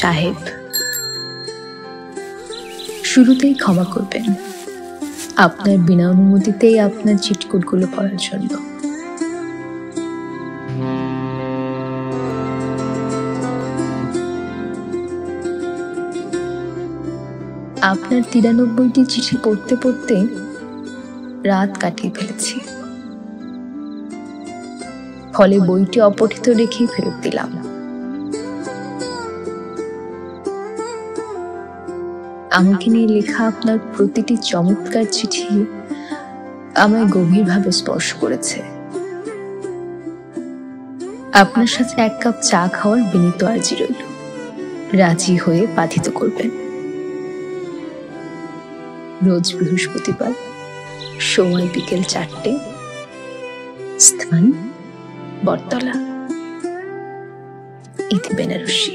সাহেব, শুরুতেই ক্ষমা করবেন আপনার বিনা অনুমতিতেই আপনার চিটকুটগুলো পড়ার জন্য। আপনার 93টি চিঠি পড়তে পড়তে রাত কাটিয়ে ফেলেছি, ফলে বইটি অপঠিত রেখেই ফেরত দিলাম। আমাকে নিয়ে লেখা আপনার প্রতিটি চমৎকার চিঠি আমায় গভীরভাবে স্পর্শ করেছে। আপনার সাথে এক কাপ চা খাওয়ার বিনীত আর্জি রইল, রাজি হয়ে বাধিত করবেন। রোজ বৃহস্পতিবার, সময় বিকেল 4টে, স্থান বটতলা, ইতি বেনারসি।